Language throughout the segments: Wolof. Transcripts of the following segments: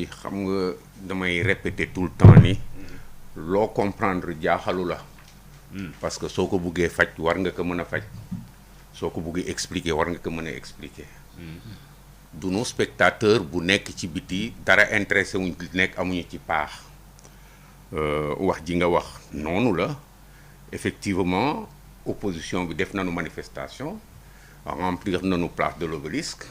bi xam nga damay répéter tout le temps ni loo comprendre jaaxalu la parce que soo ko buggee faj war nga ko mën a faj soo ko buggee expliquer war nga ko mën a expliquer du nu spectateur bu nekk ci biti dara intéressé wuñ nekk amuñu ci paax wax ji nga wax noonu la effectivement opposition bi def nañu manifestation remplir nañu place de l'Obélisque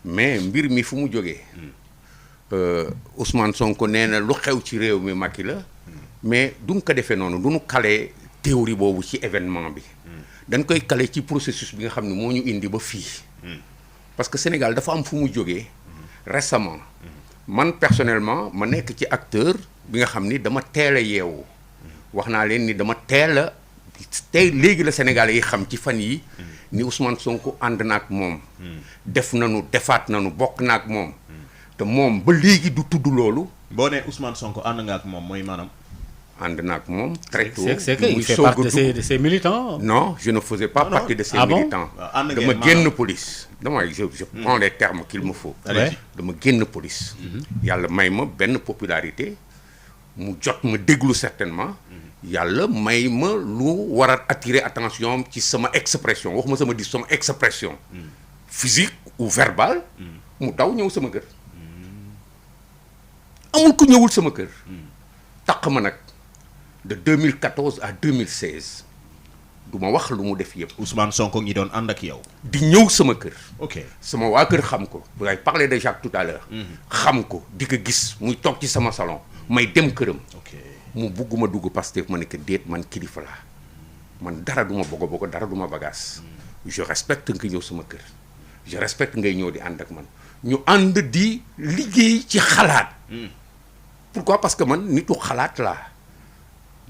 mais mbir mi fu mu jógee Ousmane Sonko nee na lu xew ci réew mi Macky la mais duñ ko defee noonu duñu caler théorie boobu ci événement bi dañ koy caler ci processus bi nga xam ne moo ñu indi ba fii parce que Sénégal dafa am fu mu jógee récemment man personnellement ma nekk ci acteur bi nga xam ni dama teel a yeewu wax naa leen ni dama teel a tey léegi la Sénégalais yi xam ci fan yi ni Ousmane Sonko ànd naak moom def nañu defaat nañu bokk naak moom te moom ba léegi du tudd loolu. boo nee Ousmane Sonko ànd nga ak moom mooy maanaam. ànd naak moom très tôt. c'est que il fait partie de ces militants. non je ne faisais pas partie de ces militants. dama génn police. je prends les termes qu'il me faut. dama génn police. yàlla may ma benn popularité mu jot ma déglu certainement. yàlla may ma lu war a attirer attention ci sama expression waxuma sama di sama expression. physique ou verbale. mu daw ñëw sama kër. amul ku ñëwul sama kër. taq ma nag de 2014 à 2016 du ma wax lu mu def yëpp. Ousmane Sonko ngi doon ànd ak yow. di ñëw sama kër. ok sama waa kër xam ko. vous avez parlé de Jacques tout à l'heure xam ko di ko gis muy toog ci sama salon may dem këram. mu bugguma dugg Pastef ma ne que déet man kilifa laa man dara du ma bogo dara du ma bagaas. je respecte nga ñëw sama kër. je respecte ngay ñëw di ànd ak man ñu ànd di liggéey ci xalaat. pourquoi parce que man nitu xalaat laa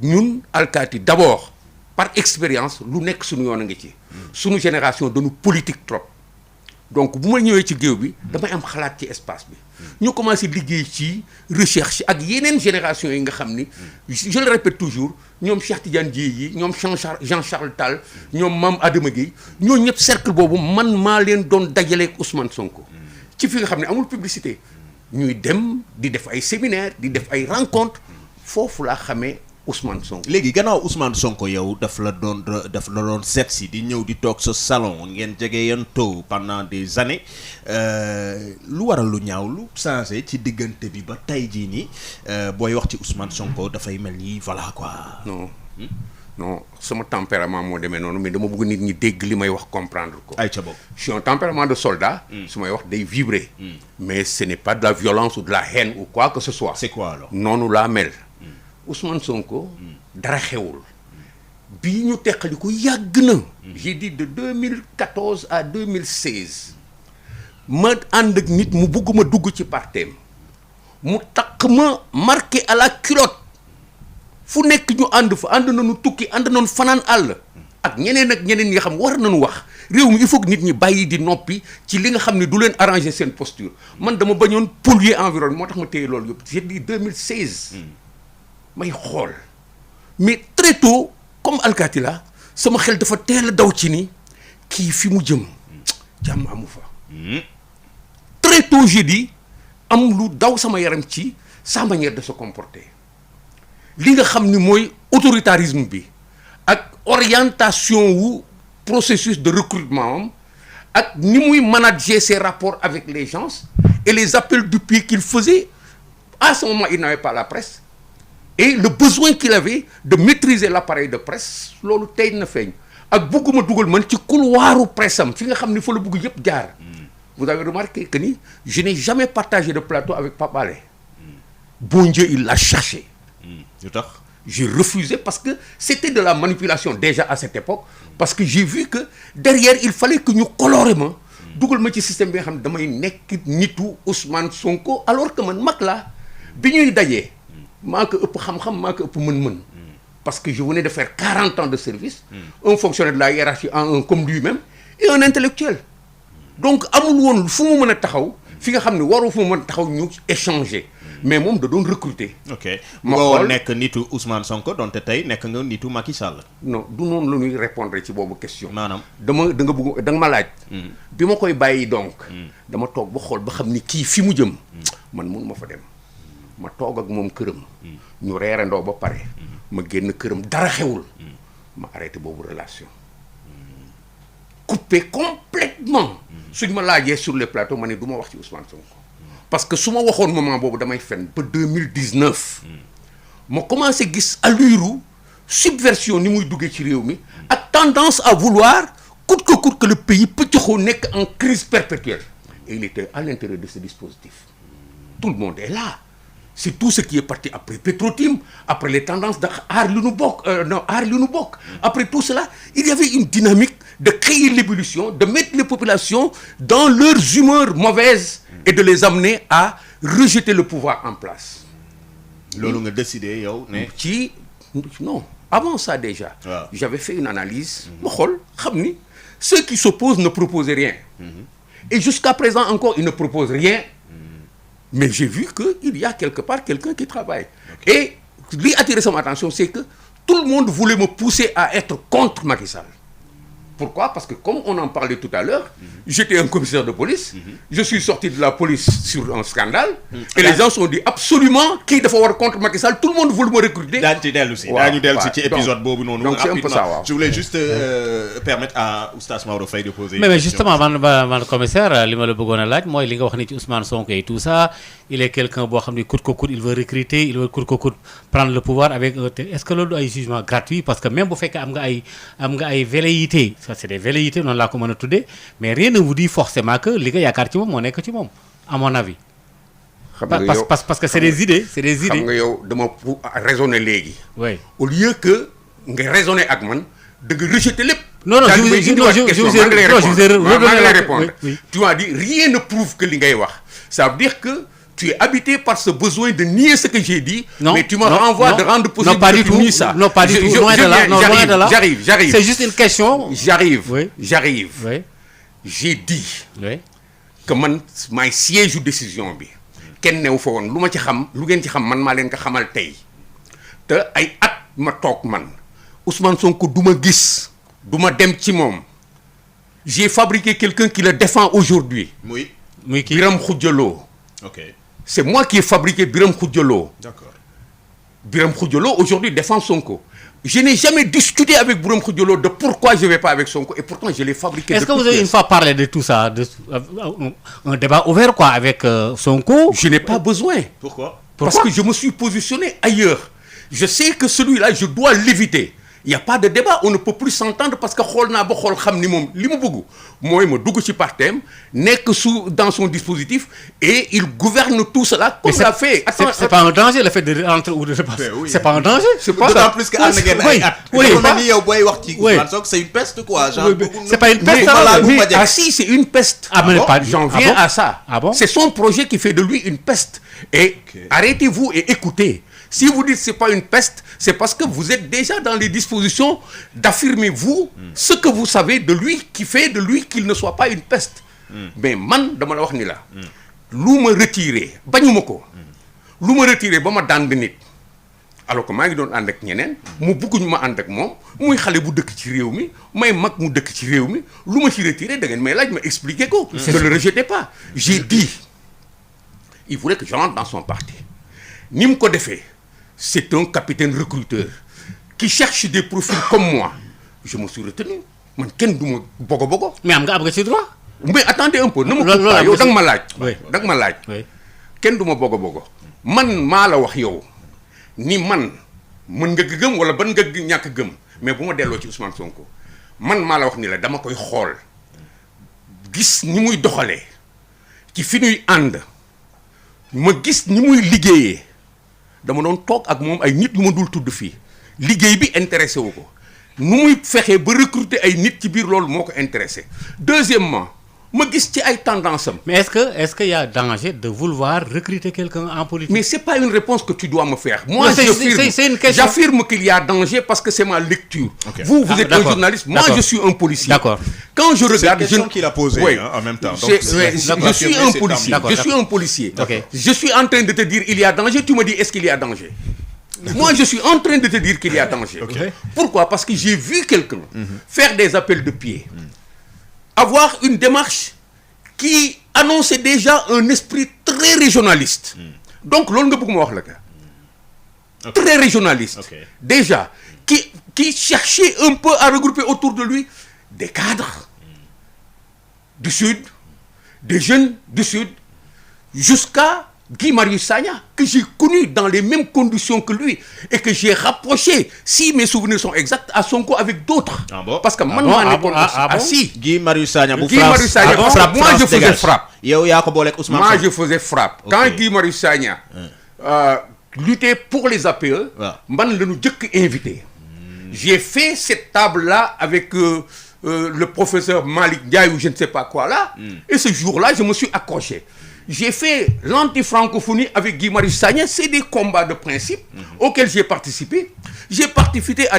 ñun alkaati d'abord par expérience lu nekk suñu yoon a ngi ci. suñu génération dañu politique trop. donc bu ma ñëwee ci géew bi damay am xalaat ci espace bi. ñu commencé liggéey ci recherche ak yeneen génération yi nga xam ni. je le répète toujours ñoom Cheikh Tidiane Dièye yi ñoom Jean-Charles Tall ñoom Mame Adama Guèye ñoo ñëpp cercle boobu man maa leen doon dajaleeg Ousmane Sonko. ci fi nga xam ne amul publicité. ñuy dem di def ay séminaire di def ay rencontre foofu laa xamee Ousmane Sonko. léegi gannaaw Ousmane Sonko yow daf la doon seet si di ñëw di toog sa salon ngeen jege yan taw pendant des années lu waral lu ñaaw lu changé ci diggante bi ba tey jii nii booy wax ci Ousmane Sonko dafay mel ni voilà quoi. non sama tempérament moo demee noonu mais dama bëgg nit ñi dégg li may wax comprendre ko. ay ca boobu. je suis un tempérament de soldat. su may wax day vibrer. mais ce n'est pas de la violence ou de la haine ou quoi que ce soit. c'est quoi alors. noonu laa mel. Ousmane Sonko. dara xewul. bii ñu teqali ko yàgg na. j'ai dit de 2014 à 2016. ma ànd ak nit mu bëgg ma dugg ci parteem mu takk ma marqué à la culotte. fu nekk ñu ànd fa ànd nañu tukki ànd nañu fanaan àll ak ñeneen ñi nga xam war nañu wax réew mi il faut que nit ñi bàyyi di noppi ci li nga xam ne du leen arranger seen posture man dama bañoon polluer environnement moo tax ma téye loolu yëpp j'ai dit 2016 may xool mais très tôt comme alkaati la sama xel dafa teel a daw ci ni kii fi mu jëm jàmm amu fa très tôt j'ai dit am lu daw sama yaram ci sa manière de se comporter li nga xam ni mooy autoritarisme bi ak orientation wu processus de recrutement am ak ni muy manager ses rapports avec les gens et les appels du pied qu'il faisait à ce moment il n'avait pas la presse et le besoin qu'il avait de maîtriser l'appareil de presse loolu tey na feeñ ak bugguma dugal man ci couloiru presse am fi nga xam ni fa la bugg yëpp jaar. Vous avez remarqué que ni je n'ai jamais partagé de plateau avec Pape Alé. Bon Dieu il l'a cherché. J'ai refusé parce que c'était de la manipulation déjà à cette époque parce que j'ai vu que derrière il fallait que ñu coloré ma dugal ma ci système bi nga xam ne damay nekk nitu Ousmane Sonko alors que man mag laa bi ñuy dajee maa ko ëpp xam-xam maa ko ëpp mën-mën parce que je venais de faire 40 ans de service un fonctionnaire de la hiérarchie en un comme lui-même et un intellectuel donc amul woon fu mu mën a taxaw fi nga xam ne waru fu mën taxaw ñu échanger mais moom da doon recruter. ok ma nga woon xool nekk nitu Ousmane Sonko donte tey nekk nga nitu Macky Sall. non du noonu la ñuy répondre ci boobu question. maanaam da nga bëgg da nga ma laaj. bi ma koy bàyyi donc. dama toog ba xool ba xam ni kii fi mu jëm. man mun ma fa dem. ma toog ak moom këram. ñu reerandoo ba pare. ma génn këram dara xewul. ma arrêté boobu relation. coupé complètement suñ ma laajee sur les plateaux ma ne du ma wax ci Ousmane Sonko parce que su ma waxoon moment boobu damay fen ba 2019 ma commencé gis allure subversion ni muy duggee ci réew mi ak tendance à vouloir coûte que le pays pëccëxoo nekk en crise perpétuelle et il était à l'intérieur de ce dispositif tout le monde est là c'est tout ce qui est parti après Petro-Tim, après les tendances d'Aar Li Nu Bokk, après tout cela, il y avait une dynamique de créer l'ébullition, de mettre les populations dans leurs humeurs mauvaises et de les amener à rejeter le pouvoir en place. loolu nga décidé yow ne. Non, avant ça déjà, wow. J'avais fait une analyse, ma xool xam ni ceux qui s'opposent ne proposent rien. Et jusqu'à présent encore, ils ne proposent rien. Mais j'ai vu qu'il y a quelque part quelqu'un qui travaille. Okay. Et ce qui a attiré son attention, c'est que tout le monde voulait me pousser à être contre Macky Sall. Pourquoi? Parce que comme on en parlait tout à l'heure, j'étais un commissaire de police, je suis sorti de la police sur un scandale, et les gens se sont dit absolument qui dafa war contre Macky Sall, tout le monde voulait me recruter. daañu ci dellu si daañu dellu si ci épisode boobu noonu. Donc c'est un peu ça, waaw. Je voulais juste permettre à Oustaz Maodo Faye de poser. mais justement man commissaire li ma la bëggoon a laaj mooy li nga wax ni ci Ousmane Sonko et tout ça il est quelqu'un boo xam ni coûte que coûte il veut recruter, il veut coûte que coûte prendre le pouvoir avec est-ce que loolu ay jugement gratuit parce que même bu fekkee am nga ay velléités ça c'est des velléités noonu laa ko mën a tuddee mais rien ne vous dit forcément que li nga yaakaar ci moom moo nekk ci moom à mon avis. parce que c'est des idées. xam nga yow dama raisonner léegi. oui au lieu que nga raisonner ak man da nga rejeter lépp. non je vous ai répondre. Tu m'as dit rien ne prouve que li ngay wax ça veut dire que tu es habité par ce besoin de nier ce que j'ai dit. Non, mais tu me renvoies de rendre possible que tu nies ça. Non, pas du tout. Loin de là. J'arrive. C'est juste une question. J'arrive. Oui. J'ai dit Oui. que man maay siège décision bi kenn newu fa woon lu ma ci xam lu ngeen ci xam man maa leen ko xamal tey te ay at ma toog man Ousmane Sonko du ma gis du ma dem ci moom j'ai fabriqué quelqu'un qui le défend aujourd'hui muy kii Biram Khoudia Lo. ok C'est moi qui ai fabriqué Biram Khoudia Lo. d'accord. Biram Khoudia Lo aujourd'hui défend Sonko. Je n'ai jamais discuté avec Biram Khoudia Lo de pourquoi je ne vais pas avec Sonko et pourtant je l'ai fabriqué. Est-ce que vous avez une fois parlé de tout ça, un débat ouvert quoi avec Sonko? Je n'ai pas besoin. Pourquoi? Parce que je me suis positionné ailleurs. Je sais que celui-là, je dois l'éviter. Il n'y a pas de débat, on ne peut plus s'entendre parce que xool naa ba xool xam ni moom li mu bëgg mooy ma dugg ci partem nekk dans son dispositif et il gouverne tout cela comme l'a fait. C'est pas un danger le fait de rentrer ou de repasser. Oui. C'est pas un danger. C'est pas d'autant ça. plus que ànd ngeen ay at. Oui. dafa mel ni yow booy wax ci Ousmane Sonko c'est une peste quoi. Genre C'est pas une peste. Ah si, c'est une peste. Ah mais pas. J'en viens à ça. Ah bon? C'est son projet qui fait de lui une peste. Et arrêtez-vous et écoutez. Si vous dites que ce n'est pas une peste, c'est parce que vous êtes déjà dans les dispositions d'affirmer vous ce que vous savez de lui qui fait de lui qu'il ne soit pas une peste. Mais man dama la wax ni la lu ma retiré bañuma ko lu ma retiré ba ma dànd nit alors que maa ngi doon ànd ak ñeneen mu bëgguñu ma ànd ak moom muy xale bu dëkk ci réew mi may mag mu dëkk ci réew mi lu ma ci retiré da ngeen may laaj ma expliquer ko. Ne le rejetez pas. J'ai dit il voulait que je rentre dans son parti ni mu ko defee. C'est un capitaine recruteur qui cherche des profils comme moi. Je me suis retenu. Man kenn du ma bogo. Mais am nga ci droit. Mais attendez un peu. Ne me coupe pas yow da nga ma laaj. Oui. Da nga ma laaj. Oui. Kenn du ma bogo. Man maa la wax yow ni man mën nga gëm wala ban nga ñàkk gëm mais bu ma delloo ci Ousmane Sonko man maa la wax ni la dama koy xool gis ni muy doxalee ci fi ñuy ànd ma gis ni muy liggéeyee. dama doon toog ak moom ay nit yu ma dul tudd fii liggéey bi intéressé wu ko nu muy fexee ba recruter ay nit ci biir loolu moo ko intéressé deuxièmement ma gis ci ay tendance am. mais est-ce que y a danger de vouloir recruter quelqu'un en politique. Mais c'est pas une réponse que tu dois me faire. Moi, Non, c'est une question. j'affirme qu'il y a danger parce que c'est ma lecture. Okay. Vous êtes un d'accord. journaliste, moi D'accord. je suis un policier. D'accord. Quand je C'est regarde, une question qu'il a posée Oui. en même temps. Donc, Je suis un policier. D'accord, Je suis un policier. Ok. Je suis en train de te dire il y a danger. Tu me dis est-ce qu'il y a danger? Moi, je suis en train de te dire qu'il y a danger. Okay. Pourquoi? Parce que j'ai vu quelqu'un faire des appels de pied, avoir une démarche qui annonçait déjà un esprit très régionaliste. Donc, loolu nga bëgg ma wax la ka. Très régionaliste. Okay. Déjà, qui cherchait un peu à regrouper autour de lui des cadres du Sud, des jeunes du Sud, jusqu'à Guy Marius Sagna, que j'ai connu dans les mêmes conditions que lui et que j'ai rapproché, si mes souvenirs sont exacts, à Sonko avec d'autres. Ah bon? Parce que man bon? maa Ah nekkoon bon? Ah bon? si. Guy Marius Sagna bu Guy Marius Sagna, France parce que moi, je faisais dégage. frappe. yow yaa ko booleeg Ousmane Moi, Sonko. je faisais frappe. Ok. Quand Guy Marius Sagna luttait pour les APE, Ouais. man la ñu jëkk invité. J'ai fait cette table-là avec le professeur Malick Ndiaye ou je ne sais pas quoi là. Et ce jour-là, je me suis accroché. J'ai fait l'anti-francophonie avec Guy Marius Sagna. C'est des combats de principe auxquels j'ai participé. J'ai participé à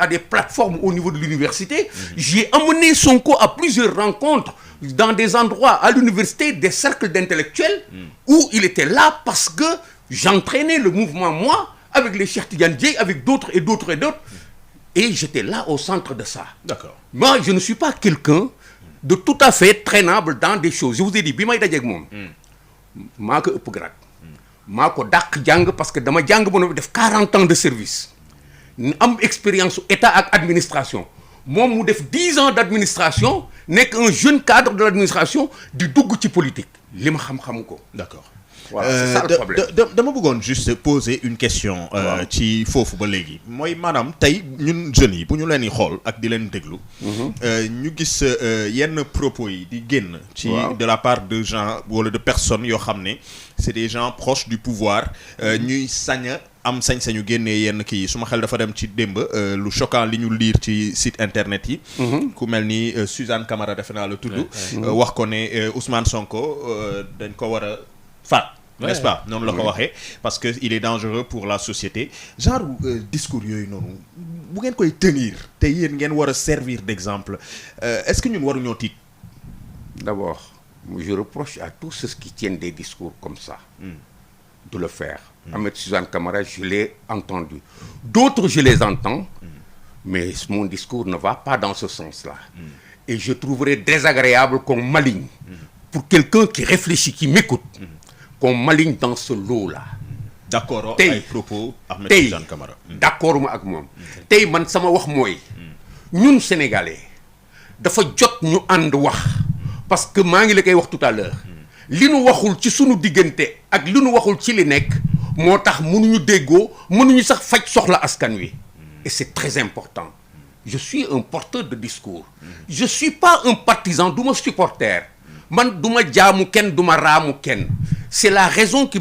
des plateformes au niveau de l'université. J'ai amené Sonko à plusieurs rencontres dans des endroits à l'université, des cercles d'intellectuels où il était là parce que j'entraînais le mouvement, moi, avec les Cheikh Tidiane Dièye, avec d'autres et d'autres et d'autres. Et j'étais là au centre de ça. D'accord. Moi, je ne suis pas quelqu'un de tout à fait traînable dans des choses. Je vous ai dit, bi may dajeeg moom maa ko ëpp grade maa ko dàq jàng parce que dama jàng ba noppi def 40 ans de service am expérience su état ak administration moom mu def 10 ans d'administration nekk un jeune cadre de l'administration di dugg ci politique li ma xam-xamu ko. D'accord. Voilà, c'est ça le problème. dama bëggoon juste poser une question ci foofu ba léegi mooy maanaam tey ñun jeunes yi bu ñu leen di xool ak di leen déglu ñu gis yenn propos yi di génn ci de la part de gens wala de personnes yoo xam ne c'est des gens proches du pouvoir ñuy sañ am sañ-sañu génnee yenn kii yi su ma xel dafa dem ci démb lu choquant li ñu lire ci site internet yi ku mel ni Suzanne Camara defe naa la tudd wax ko ne Ousmane Sonko dañ ko war a faat n'est-ce pas noonu la ko waxee parce que il est dangereux pour la société genre discours yooyu noonu bu ngeen koy tenir te yéen ngeen war a servir d'exemple est-ce que ñun waruñoo tiit. D'abord, je reproche à tous ceux qui tiennent des discours comme ça de le faire. Ahmed Suzanne Camara, je l'ai entendu. D'autres, je les entends, mais mon discours ne va pas dans ce sens-là. Et je trouverais désagréable qu'on m'aligne. Pour quelqu'un qui réfléchit, qui m'écoute, qu'on m'aligne dans ce lot-là. D'accord Tey. ay propos Ahmed Tey Suzanne Camara. d'accord ma ak moom. Tey man sama wax mooy ñun sénégalais dafa jot ñu ànd wax parce que maa ngi la koy wax tout à l'heure li nu waxul ci sunu diggante ak li nu waxul ci li nekk moo tax mënuñu déggoo mënuñu sax faj soxla askan wi et c'est très important. Je suis un porteur de discours. Je suis pas un partisan du ma supporter man du ma jaamu kenn du ma raamu kenn c'est la raison qui